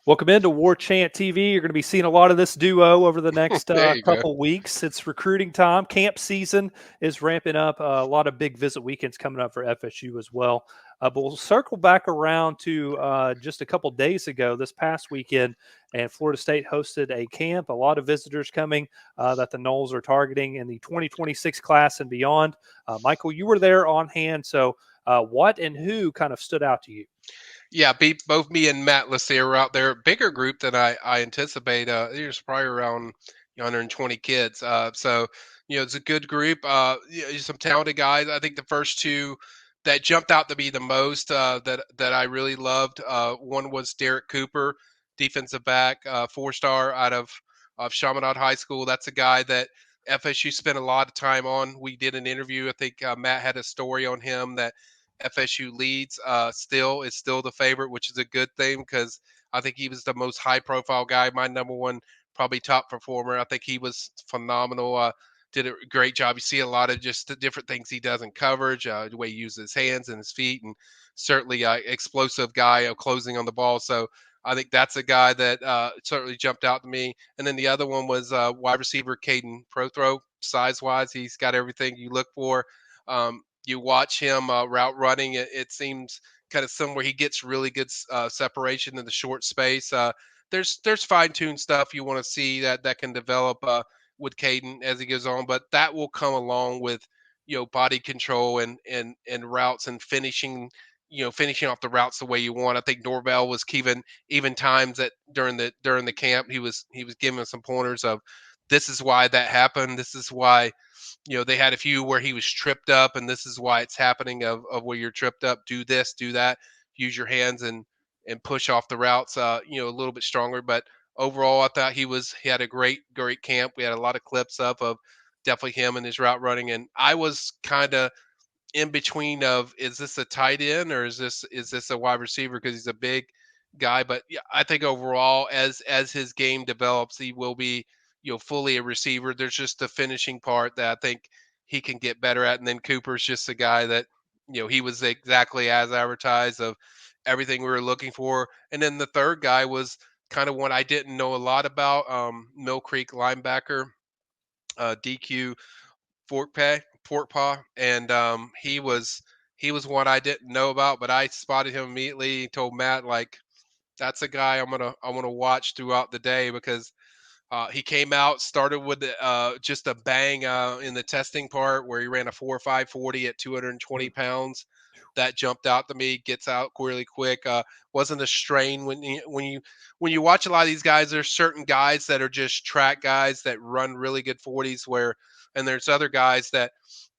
Welcome into Warchant TV. You're going to be seeing a lot of this duo over the next There you go. couple weeks. It's recruiting time. Camp season is ramping up. A lot of big visit weekends coming up for FSU as well. But we'll circle back around to just a couple days ago, this past weekend, and Florida State hosted a camp. A lot of visitors coming that the Noles are targeting in the 2026 class and beyond. Michael, you were there on hand. So what and who kind of stood out to you? Yeah, both me and Matt Lassier were out there. Bigger group than I anticipate. There's probably around 120 kids. So it's a good group. Some talented guys. I think the first two that jumped out to be the most that I really loved. One was Derek Cooper, defensive back, 4-star out of Chaminade High School. That's a guy that FSU spent a lot of time on. We did an interview. I think Matt had a story on him that FSU leads still is still the favorite, which is a good thing because I think he was the most high profile guy. My number one, probably top performer. I think he was phenomenal. Did a great job. You see a lot of just the different things he does in coverage, the way he uses his hands and his feet, and certainly explosive guy closing on the ball. So I think that's a guy that certainly jumped out to me. And then the other one was wide receiver Caden Prothrow. Size wise, he's got everything you look for. You watch him route running, it seems kind of somewhere he gets really good separation in the short space. There's fine tuned stuff you want to see that can develop with Caden as he goes on, but that will come along with body control and routes and finishing off the routes the way you want. I think Norvell was even times that during the camp he was giving us some pointers of this is why that happened. This is why they had a few where he was tripped up, and this is why it's happening of where you're tripped up. Do this, do that, use your hands and push off the routes, a little bit stronger. But overall, I thought he had a great camp. We had a lot of clips up of definitely him and his route running, and I was kind of in between of is this a tight end or is this a wide receiver because he's a big guy. But yeah, I think overall as his game develops, he will be fully a receiver. There's just the finishing part that I think he can get better at. And then Cooper's just a guy that he was exactly as advertised of everything we were looking for. And then the third guy was kind of one I didn't know a lot about. Mill Creek linebacker, DQ pork paw, and he was one I didn't know about, but I spotted him immediately. Told Matt like that's a guy I want to watch throughout the day because he came out, started with just a bang in the testing part where he ran a 4.5 40 at 220 pounds. That jumped out to me. Gets out really quick. Wasn't a strain when you watch a lot of these guys. There's certain guys that are just track guys that run really good 40s and there's other guys that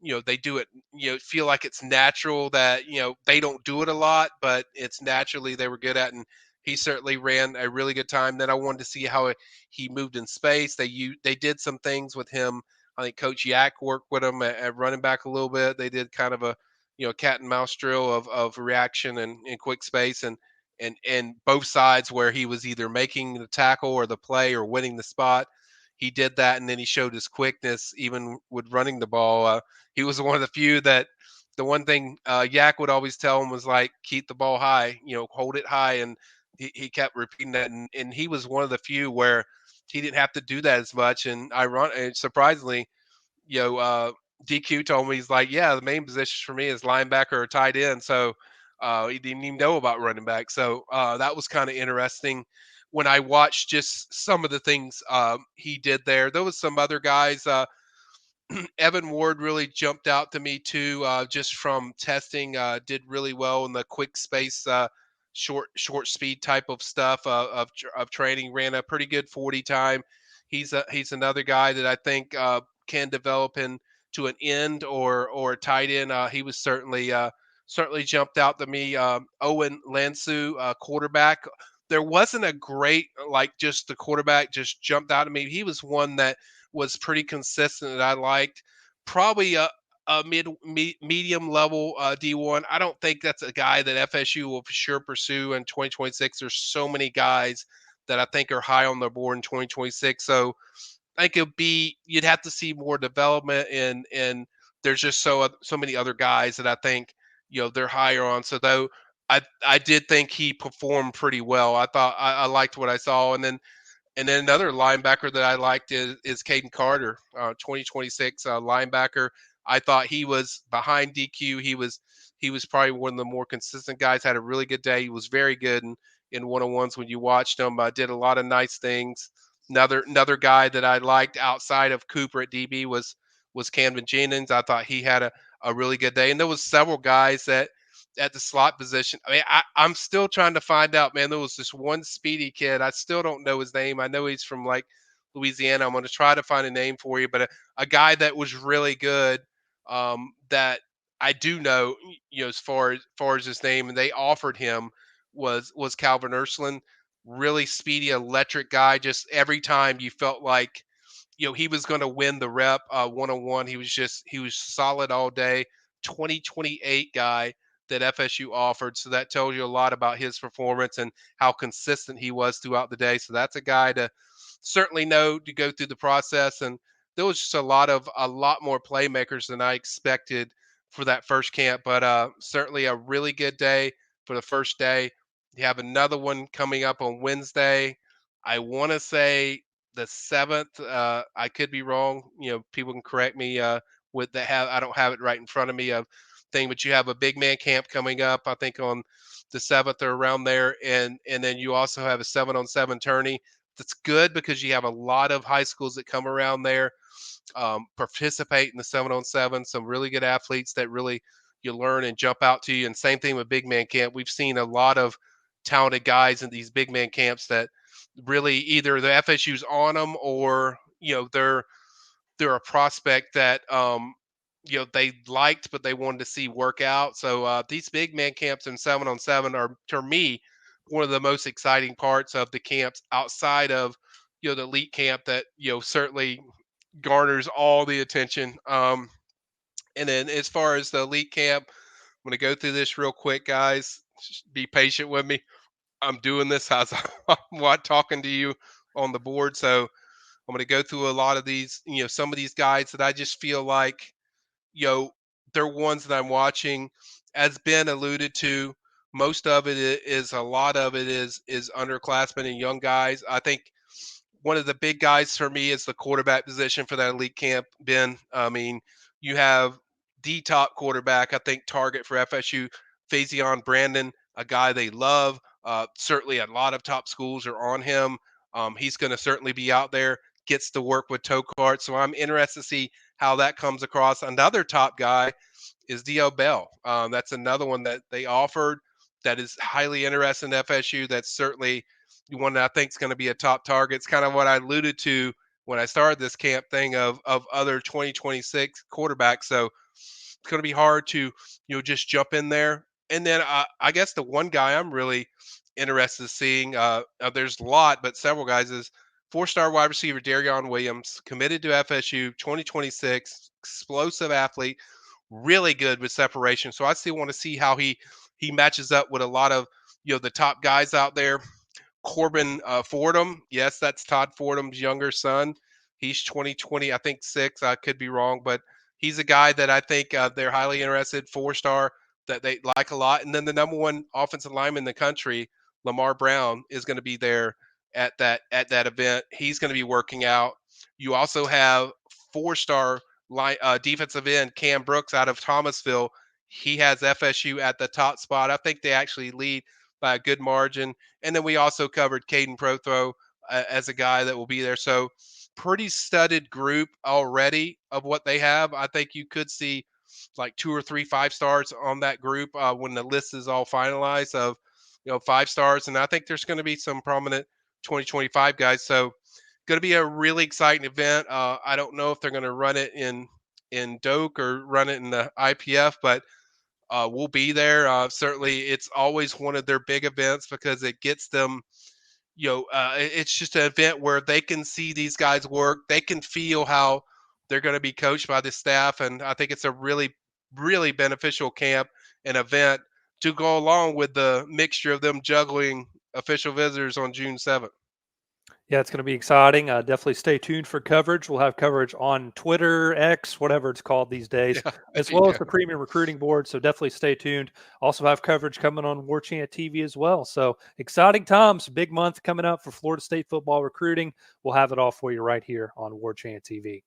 they do it feel like it's natural that they don't do it a lot, but it's naturally they were good at. And he certainly ran a really good time. Then I wanted to see how he moved in space. They did some things with him. I think Coach Yak worked with him at running back a little bit. They did kind of a cat and mouse drill of reaction and quick space and both sides where he was either making the tackle or the play or winning the spot. He did that, and then he showed his quickness even with running the ball. He was one of the few that the one thing Yak would always tell him was like, keep the ball high, hold it high. And he kept repeating that. And he was one of the few where he didn't have to do that as much. And surprisingly, DQ told me, he's like, yeah, the main position for me is linebacker or tight end. So he didn't even know about running back. So that was kind of interesting when I watched just some of the things he did there. There was some other guys. Evan Ward really jumped out to me too, just from testing. Did really well in the quick space, short speed type of stuff of training. Ran a pretty good 40 time. He's another guy that I think can develop into an end or a tight end. He was certainly jumped out to me. Owen Lansu, quarterback. There wasn't a great like just the quarterback just jumped out at me. He was one that was pretty consistent that I liked. Probably a medium level D1. I don't think that's a guy that FSU will for sure pursue in 2026. There's so many guys that I think are high on their board in 2026. So I think you'd have to see more development and there's just so many other guys that I think they're higher on. So though I did think he performed pretty well. I thought I liked what I saw, and then another linebacker that I liked is Caden Carter, 2026 linebacker. I thought he was behind DQ. He was probably one of the more consistent guys. Had a really good day. He was very good in one-on-ones when you watched him. Did a lot of nice things. Another guy that I liked outside of Cooper at DB was Camden Jennings. I thought he had a really good day. And there was several guys that at the slot position. I mean, I'm still trying to find out, man. There was this one speedy kid. I still don't know his name. I know he's from like Louisiana. I'm going to try to find a name for you, but a guy that was really good, that I do know, as far as his name, and they offered him was Calvin Ursland. Really speedy, electric guy. Just every time you felt like he was going to win the rep one on one. He was solid all day. 2028 guy that FSU offered. So that tells you a lot about his performance and how consistent he was throughout the day. So that's a guy to certainly know to go through the process. And there was just a lot more playmakers than I expected for that first camp. But certainly a really good day for the first day. You have another one coming up on Wednesday. I want to say the 7th. I could be wrong. People can correct me with that. I don't have it right in front of me. Thing, but you have a big man camp coming up. I think on the 7th or around there, and then you also have a 7-on-7 tourney. That's good because you have a lot of high schools that come around there, participate in the 7-on-7. Some really good athletes that really you learn and jump out to you. And same thing with big man camp. We've seen a lot of talented guys in these big man camps that really either the FSU's on them or they're a prospect that they liked but they wanted to see work out. So these big man camps and 7-on-7 are, to me, one of the most exciting parts of the camps outside of the elite camp that certainly garners all the attention. And then as far as the elite camp, I'm going to go through this real quick, guys. Just be patient with me. I'm doing this as I'm talking to you on the board. So I'm going to go through a lot of these, some of these guys that I just feel like, you know, they're ones that I'm watching. As Ben alluded to, most of it is a lot of it is underclassmen and young guys. I think one of the big guys for me is the quarterback position for that elite camp. Ben, I mean, you have the top quarterback, I think, target for FSU, Faison Brandon, a guy they love. Certainly, a lot of top schools are on him. He's going to certainly be out there, gets to work with Tokart. So I'm interested to see how that comes across. Another top guy is D.L. Bell. That's another one that they offered that is highly interested in FSU. That's certainly one that I think is going to be a top target. It's kind of what I alluded to when I started this camp thing of other 2026 quarterbacks. So it's going to be hard to just jump in there. And then I guess the one guy I'm really interested in seeing, there's a lot, but several guys, is four-star wide receiver Darion Williams, committed to FSU, 2026, explosive athlete, really good with separation. So I still want to see how he matches up with a lot of the top guys out there. Corbin Fordham. Yes, that's Todd Fordham's younger son. He's 2020, I think 6. I could be wrong, but he's a guy that I think they're highly interested, 4-star, that they like a lot. And then the number one offensive lineman in the country, Lamar Brown, is going to be there at that event. He's going to be working out. You also have 4-star defensive end Cam Brooks out of Thomasville. He has FSU at the top spot. I think they actually lead by a good margin. And then we also covered Caden Prothro as a guy that will be there. So pretty studded group already of what they have. I think you could see like 2 or 3 5-stars on that group when the list is all finalized of 5-stars. And I think there's going to be some prominent 2025 guys. So going to be a really exciting event. I don't know if they're going to run it in Doak or run it in the IPF, but we'll be there. Certainly, it's always one of their big events because it gets them. It's just an event where they can see these guys work. They can feel how they're going to be coached by the staff, and I think it's a really, really beneficial camp and event to go along with the mixture of them juggling official visitors on June 7th. Yeah, it's going to be exciting. Definitely stay tuned for coverage. We'll have coverage on Twitter, X, whatever it's called these days, Yeah, as well as yeah. the Premium Recruiting Board. So definitely stay tuned. Also have coverage coming on Warchant TV as well. So exciting times. Big month coming up for Florida State football recruiting. We'll have it all for you right here on Warchant TV.